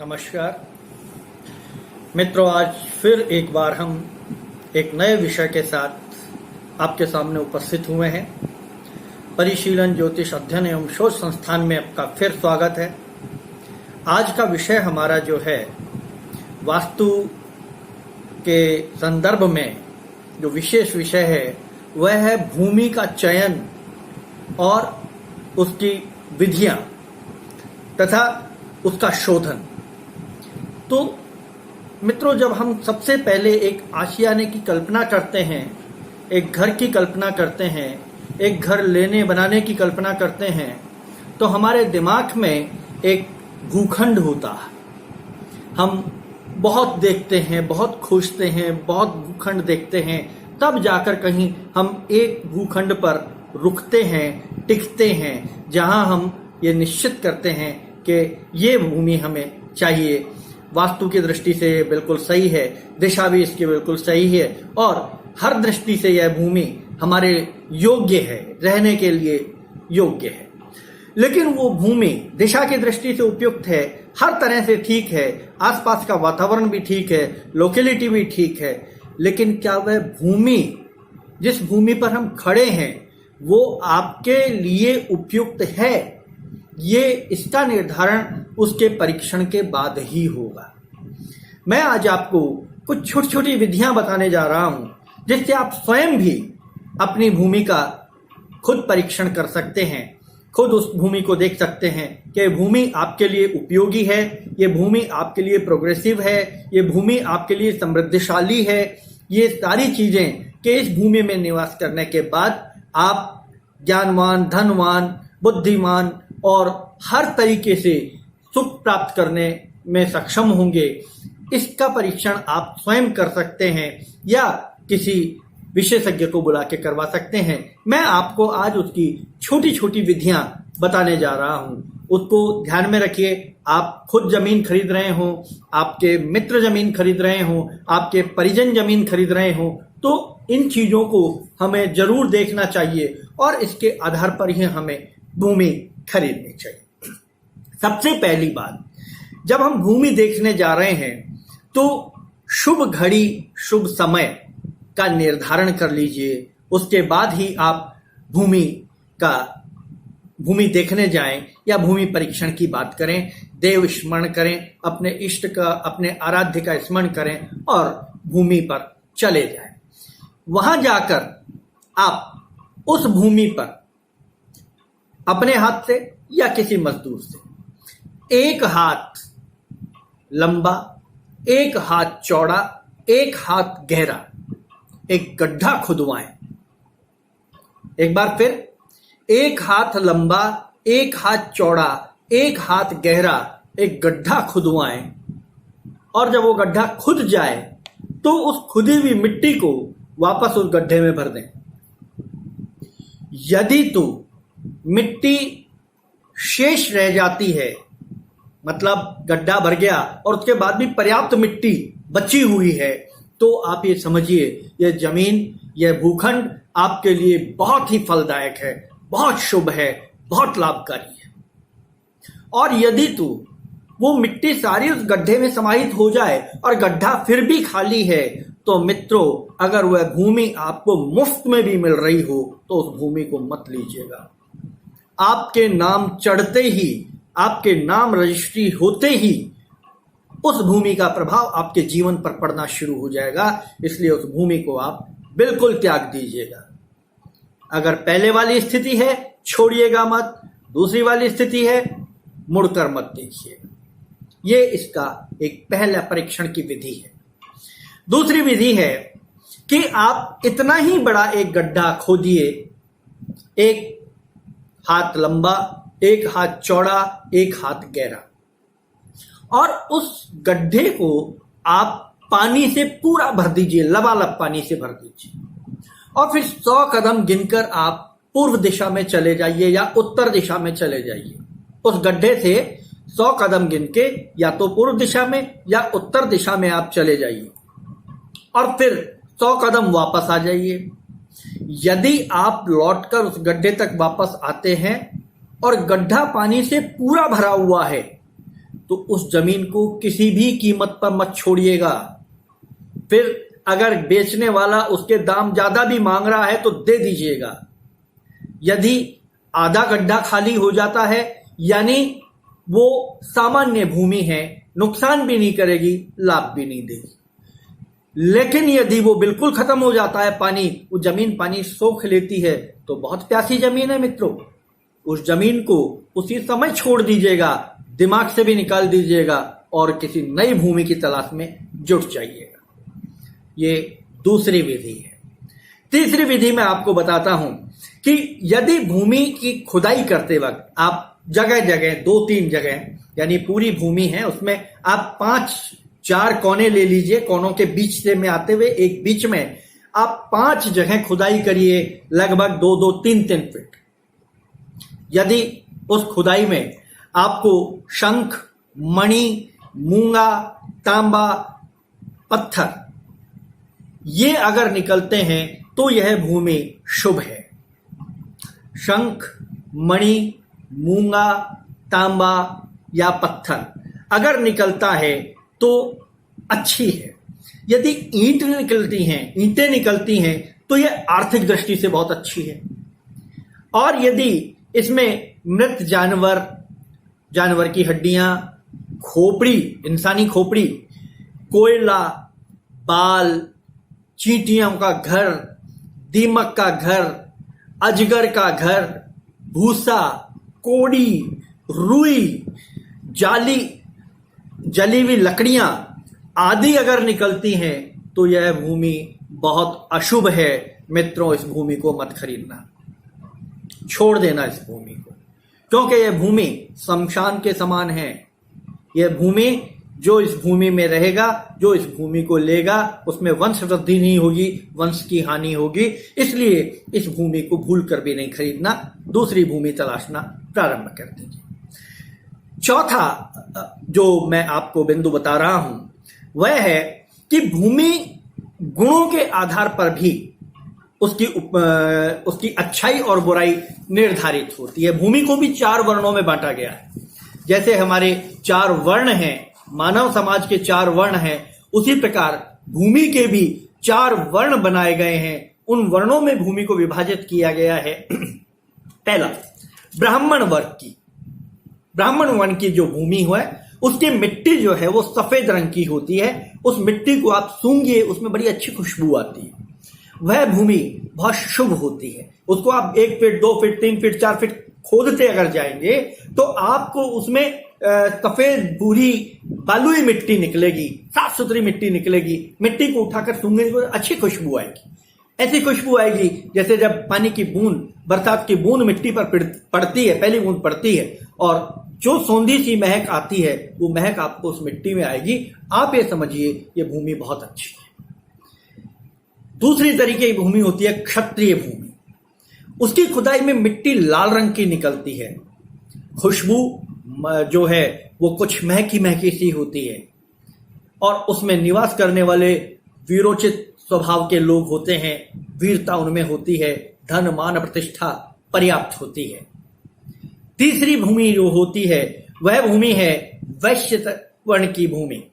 नमस्कार मित्रों, आज फिर एक बार हम एक नए विषय के साथ आपके सामने उपस्थित हुए हैं। परिशीलन ज्योतिष अध्ययन एवं शोध संस्थान में आपका फिर स्वागत है। आज का विषय हमारा जो है वास्तु के संदर्भ में जो विशेष विषय है वह है भूमि का चयन और उसकी विधियां तथा उसका शोधन। तो मित्रों, जब हम सबसे पहले एक आशियाने की कल्पना करते हैं, एक घर की कल्पना करते हैं, एक घर लेने बनाने की कल्पना करते हैं, तो हमारे दिमाग में एक भूखंड होता है। हम बहुत देखते हैं, बहुत खोजते हैं, बहुत भूखंड देखते हैं, तब जाकर कहीं हम एक भूखंड पर रुकते हैं, टिकते हैं, जहां हम ये निश्चित करते हैं कि ये भूमि हमें चाहिए। वास्तु की दृष्टि से ये बिल्कुल सही है, दिशा भी इसकी बिल्कुल सही है और हर दृष्टि से यह भूमि हमारे योग्य है, रहने के लिए योग्य है। लेकिन वो भूमि दिशा की दृष्टि से उपयुक्त है, हर तरह से ठीक है, आसपास का वातावरण भी ठीक है, लोकेलिटी भी ठीक है, लेकिन क्या वह भूमि, जिस भूमि पर हम खड़े हैं, वो आपके लिए उपयुक्त है? ये इसका निर्धारण उसके परीक्षण के बाद ही होगा। मैं आज आपको कुछ छोटी छोटी विधियां बताने जा रहा हूं, जिससे आप स्वयं भी अपनी भूमि का खुद परीक्षण कर सकते हैं, खुद उस भूमि को देख सकते हैं कि भूमि आपके लिए उपयोगी है, ये भूमि आपके लिए प्रोग्रेसिव है, ये भूमि आपके लिए समृद्धिशाली है। ये सारी चीजें कि इस भूमि में निवास करने के बाद आप ज्ञानवान, धनवान, बुद्धिमान और हर तरीके से सुख प्राप्त करने में सक्षम होंगे, इसका परीक्षण आप स्वयं कर सकते हैं या किसी विशेषज्ञ को बुला के करवा सकते हैं। मैं आपको आज उसकी छोटी छोटी विधियां बताने जा रहा हूं, उसको ध्यान में रखिए। आप खुद जमीन खरीद रहे हो, आपके मित्र जमीन खरीद रहे हो, आपके परिजन जमीन खरीद रहे हो, तो इन चीजों को हमें जरूर देखना चाहिए और इसके आधार पर ही हमें भूमि खरीदनी चाहिए। सबसे पहली बात, जब हम भूमि देखने जा रहे हैं तो शुभ घड़ी, शुभ समय का निर्धारण कर लीजिए। उसके बाद ही आप भूमि देखने जाएं या भूमि परीक्षण की बात करें। देव स्मरण करें, अपने इष्ट का, अपने आराध्य का स्मरण करें और भूमि पर चले जाएं। वहां जाकर आप उस भूमि पर अपने हाथ से या किसी मजदूर से 1 हाथ लंबा, 1 हाथ चौड़ा, 1 हाथ गहरा एक गड्ढा खुदवाएं। एक बार फिर, 1 हाथ लंबा, 1 हाथ चौड़ा, 1 हाथ गहरा एक गड्ढा खुदवाएं और जब वो गड्ढा खुद जाए तो उस खुदी हुई मिट्टी को वापस उस गड्ढे में भर दें। यदि तो मिट्टी शेष रह जाती है, मतलब गड्ढा भर गया और उसके बाद भी पर्याप्त मिट्टी बची हुई है, तो आप ये समझिए यह जमीन, यह भूखंड आपके लिए बहुत ही फलदायक है, बहुत शुभ है, बहुत लाभकारी है। और यदि तो वो मिट्टी सारी उस गड्ढे में समाहित हो जाए और गड्ढा फिर भी खाली है, तो मित्रों, अगर वह भूमि आपको मुफ्त में भी मिल रही हो तो उस भूमि को मत लीजिएगा। आपके नाम चढ़ते ही, आपके नाम रजिस्ट्री होते ही उस भूमि का प्रभाव आपके जीवन पर पड़ना शुरू हो जाएगा। इसलिए उस भूमि को आप बिल्कुल त्याग दीजिएगा। अगर पहले वाली स्थिति है, छोड़िएगा मत। दूसरी वाली स्थिति है, मुड़कर मत देखिएगा। ये इसका एक पहला परीक्षण की विधि है। दूसरी विधि है कि आप इतना ही बड़ा एक गड्ढा खोदिए, 1 हाथ लंबा, 1 हाथ चौड़ा, 1 हाथ गहरा, और उस गड्ढे को आप पानी से पूरा भर दीजिए, लबालब पानी से भर दीजिए। और फिर 100 कदम गिनकर आप पूर्व दिशा में चले जाइए या उत्तर दिशा में चले जाइए। उस गड्ढे से 100 कदम गिन के या तो पूर्व दिशा में या उत्तर दिशा में आप चले जाइए और फिर 100 कदम वापस आ जाइए। यदि आप लौटकर उस गड्ढे तक वापस आते हैं और गड्ढा पानी से पूरा भरा हुआ है, तो उस जमीन को किसी भी कीमत पर मत छोड़िएगा। फिर अगर बेचने वाला उसके दाम ज्यादा भी मांग रहा है तो दे दीजिएगा। यदि आधा गड्ढा खाली हो जाता है यानी वो सामान्य भूमि है, नुकसान भी नहीं करेगी, लाभ भी नहीं देगी। लेकिन यदि वो बिल्कुल खत्म हो जाता है पानी, वो जमीन पानी सोख लेती है, तो बहुत प्यासी जमीन है मित्रों। उस जमीन को उसी समय छोड़ दीजिएगा, दिमाग से भी निकाल दीजिएगा और किसी नई भूमि की तलाश में जुट जाइएगा। ये दूसरी विधि है। तीसरी विधि मैं आपको बताता हूं कि यदि भूमि की खुदाई करते वक्त आप जगह जगह 2-3 जगह यानी पूरी भूमि है उसमें आप 5-4 कोने ले लीजिए, कोनों के बीच से में आते हुए एक बीच में आप 5 जगह खुदाई करिए, लगभग 2-2, 3-3 फीट। यदि उस खुदाई में आपको शंख, मणि, मूंगा, तांबा, पत्थर ये अगर निकलते हैं तो यह भूमि शुभ है। शंख, मणि, मूंगा, तांबा या पत्थर अगर निकलता है तो अच्छी है। यदि ईंटें निकलती हैं तो यह आर्थिक दृष्टि से बहुत अच्छी है। और यदि इसमें मृत जानवर की हड्डियां, खोपड़ी, इंसानी खोपड़ी, कोयला, बाल, चींटियों का घर, दीमक का घर, अजगर का घर, भूसा, कोड़ी, रुई, जली हुई लकड़ियां आदि अगर निकलती हैं तो यह भूमि बहुत अशुभ है। मित्रों, इस भूमि को मत खरीदना, छोड़ देना इस भूमि को, क्योंकि यह भूमि शमशान के समान है। यह भूमि, जो इस भूमि में रहेगा, जो इस भूमि को लेगा, उसमें वंश वृद्धि नहीं होगी, वंश की हानि होगी। इसलिए इस भूमि को भूल कर भी नहीं खरीदना, दूसरी भूमि तलाशना प्रारंभ कर दीजिए। चौथा जो मैं आपको बिंदु बता रहा हूं वह है कि भूमि गुणों के आधार पर भी उसकी अच्छाई और बुराई निर्धारित होती है। भूमि को भी 4 वर्णों में बांटा गया है। जैसे हमारे 4 वर्ण हैं, मानव समाज के 4 वर्ण हैं, उसी प्रकार भूमि के भी 4 वर्ण बनाए गए हैं। उन वर्णों में भूमि को विभाजित किया गया है। पहला, ब्राह्मण वर्ण की जो भूमि है उसकी मिट्टी जो है वो सफेद रंग की होती है। उस मिट्टी को आप सूंघिए, उसमें बड़ी अच्छी खुशबू आती है। वह भूमि बहुत शुभ होती है। उसको आप 1 फीट, 2 फीट, 3 फीट, 4 फीट खोदते अगर जाएंगे तो आपको उसमें सफेद भूरी बालुई मिट्टी निकलेगी, साफ सुथरी मिट्टी निकलेगी। मिट्टी को उठाकर सूंघेंगे तो अच्छी खुशबू आएगी। ऐसी खुशबू आएगी जैसे जब पानी की बूंद, बरसात की बूंद मिट्टी पर पड़ती है, पहली बूंद पड़ती है और जो सौंधी सी महक आती है वो महक आपको उस मिट्टी में आएगी। आप ये समझिए ये भूमि बहुत अच्छी है। दूसरी तरीके की भूमि होती है क्षत्रिय भूमि। उसकी खुदाई में मिट्टी लाल रंग की निकलती है। खुशबू जो है वो कुछ महकी सी होती है और उसमें निवास करने वाले वीरोचित स्वभाव के लोग होते हैं। वीरता उनमें होती है, धन, मान, प्रतिष्ठा पर्याप्त होती है। तीसरी भूमि जो होती है वह भूमि है वैश्य वर्ण की भूमि।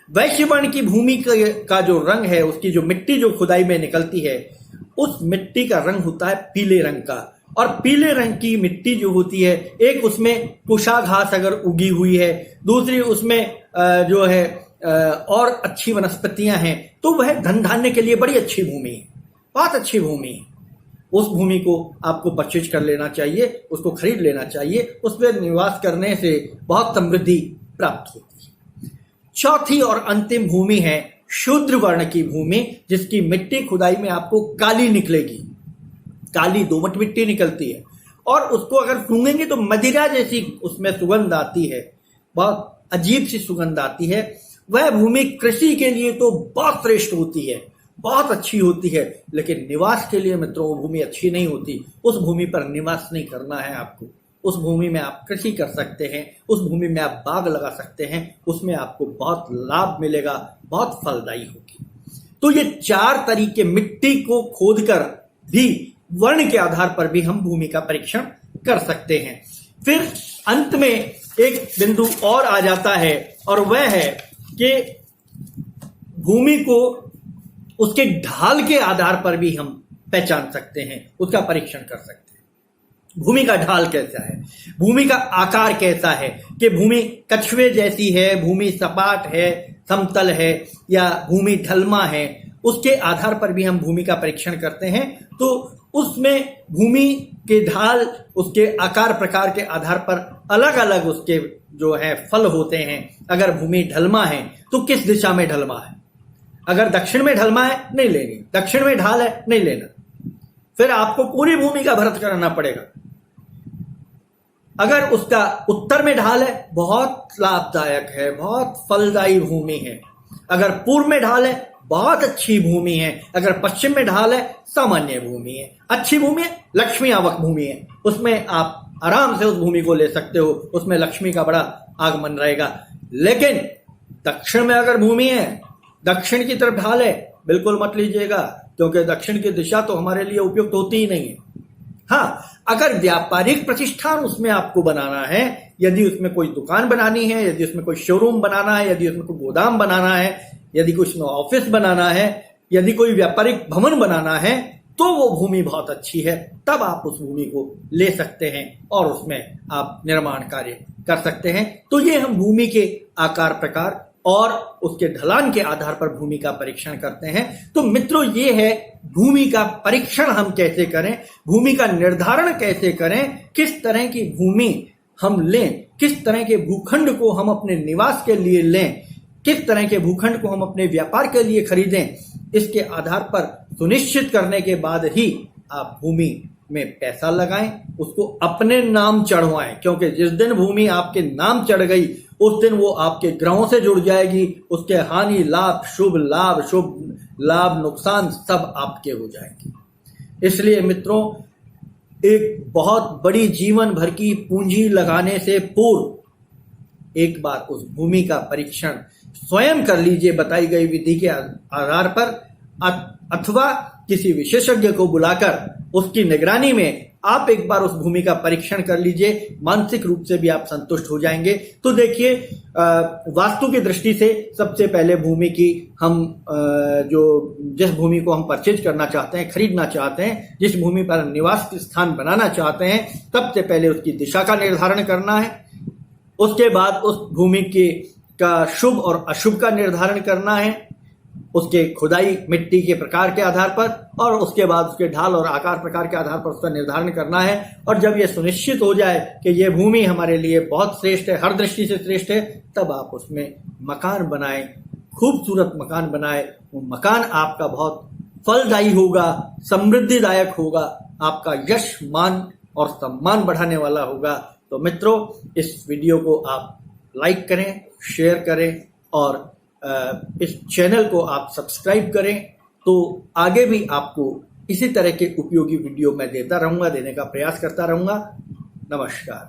वैश्य वर्ण की भूमि का जो रंग है, उसकी जो मिट्टी जो खुदाई में निकलती है, उस मिट्टी का रंग होता है पीले रंग का। और पीले रंग की मिट्टी जो होती है, एक उसमें कुशा घास अगर उगी हुई है, दूसरी उसमें जो है और अच्छी वनस्पतियां हैं, तो वह धन धान्य के लिए बड़ी अच्छी भूमि है, बहुत अच्छी भूमि है। उस भूमि को आपको परचेज कर लेना चाहिए, उसको खरीद लेना चाहिए। उस पर निवास करने से बहुत समृद्धि प्राप्त होती है। चौथी और अंतिम भूमि है शूद्र वर्ण की भूमि, जिसकी मिट्टी खुदाई में आपको काली निकलेगी, काली दोमट मिट्टी निकलती है और उसको अगर सूंघेंगे तो मदिरा जैसी उसमें सुगंध आती है, बहुत अजीब सी सुगंध आती है। वह भूमि कृषि के लिए तो बहुत श्रेष्ठ होती है, बहुत अच्छी होती है, लेकिन निवास के लिए मित्रों वो भूमि अच्छी नहीं होती। उस भूमि पर निवास नहीं करना है आपको। उस भूमि में आप कृषि कर सकते हैं, उस भूमि में आप बाग लगा सकते हैं, उसमें आपको बहुत लाभ मिलेगा, बहुत फलदायी होगी। तो ये 4 तरीके मिट्टी को खोदकर भी वर्ण के आधार पर भी हम भूमि का परीक्षण कर सकते हैं। फिर अंत में एक बिंदु और आ जाता है, और वह है कि भूमि को उसके ढाल के आधार पर भी हम पहचान सकते हैं, उसका परीक्षण कर सकते हैं। भूमि का ढाल कैसा है, भूमि का आकार कैसा है, कि भूमि कछुए जैसी है, भूमि सपाट है, समतल है, या भूमि ढलमा है, उसके आधार पर भी हम भूमि का परीक्षण करते हैं। तो उसमें भूमि के ढाल, उसके आकार प्रकार के आधार पर अलग अलग उसके जो है फल होते हैं। अगर भूमि ढलमा है तो किस दिशा में ढलमा है, अगर दक्षिण में ढलमा है नहीं लेनी, दक्षिण में ढाल है नहीं लेना, फिर आपको पूरी भूमि का भरत कराना पड़ेगा। अगर उसका उत्तर में ढाल है, बहुत लाभदायक है, बहुत फलदायी भूमि है। अगर पूर्व में ढाल है, बहुत अच्छी भूमि है। अगर पश्चिम में ढाल है, सामान्य भूमि है। अच्छी भूमि है, लक्ष्मी आवक भूमि है, उसमें आप आराम से उस भूमि को ले सकते हो, उसमें लक्ष्मी का बड़ा आगमन रहेगा। लेकिन दक्षिण में अगर भूमि है, दक्षिण की तरफ ढाल है, बिल्कुल मत लीजिएगा, क्योंकि दक्षिण की दिशा तो हमारे लिए उपयुक्त होती ही नहीं है। हाँ, अगर व्यापारिक प्रतिष्ठान उसमें आपको बनाना है, यदि उसमें कोई दुकान बनानी है, यदि उसमें कोई शोरूम बनाना है, यदि उसमें कोई गोदाम बनाना है, यदि कुछ में ऑफिस बनाना है, यदि कोई व्यापारिक भवन बनाना है, तो वो भूमि बहुत अच्छी है। तब आप उस भूमि को ले सकते हैं और उसमें आप निर्माण कार्य कर सकते हैं। तो ये हम भूमि के आकार प्रकार और उसके ढलान के आधार पर भूमि का परीक्षण करते हैं। तो मित्रों, ये है भूमि का परीक्षण हम कैसे करें, भूमि का निर्धारण कैसे करें, किस तरह की भूमि हम लें, किस तरह के भूखंड को हम अपने निवास के लिए लें, किस तरह के भूखंड को हम अपने व्यापार के लिए खरीदें। इसके आधार पर सुनिश्चित करने के बाद ही आप भूमि में पैसा लगाएं, उसको अपने नाम चढ़वाएं, क्योंकि जिस दिन भूमि आपके नाम चढ़ गई उस दिन वो आपके ग्रहों से जुड़ जाएगी, उसके हानि लाभ शुभ लाभ नुकसान सब आपके हो जाएंगे। इसलिए मित्रों, एक बहुत बड़ी जीवन भर की पूंजी लगाने से पूर्व एक बार उस भूमि का परीक्षण स्वयं कर लीजिए, बताई गई विधि के आधार पर, अथवा किसी विशेषज्ञ को बुलाकर उसकी निगरानी में आप एक बार उस भूमि का परीक्षण कर लीजिए। मानसिक रूप से भी आप संतुष्ट हो जाएंगे। तो देखिए, वास्तु की दृष्टि से सबसे पहले भूमि की हम जिस भूमि को हम परचेज करना चाहते हैं, खरीदना चाहते हैं, जिस भूमि पर निवास स्थान बनाना चाहते हैं, सबसे पहले उसकी दिशा का निर्धारण करना है। उसके बाद उस भूमि का शुभ और अशुभ का निर्धारण करना है, उसके खुदाई मिट्टी के प्रकार के आधार पर, और उसके बाद उसके ढाल और आकार प्रकार के आधार पर उसका निर्धारण करना है। और जब यह सुनिश्चित हो जाए कि यह भूमि हमारे लिए बहुत श्रेष्ठ है, हर दृष्टि से श्रेष्ठ है, तब आप उसमें मकान बनाएं, खूबसूरत मकान बनाएं। वो मकान आपका बहुत फलदायी होगा, समृद्धिदायक होगा, आपका यश मान और सम्मान बढ़ाने वाला होगा। तो मित्रों, इस वीडियो को आप लाइक करें, शेयर करें, और इस चैनल को आप सब्सक्राइब करें। तो आगे भी आपको इसी तरह के उपयोगी वीडियो मैं देता रहूंगा, देने का प्रयास करता रहूंगा। नमस्कार।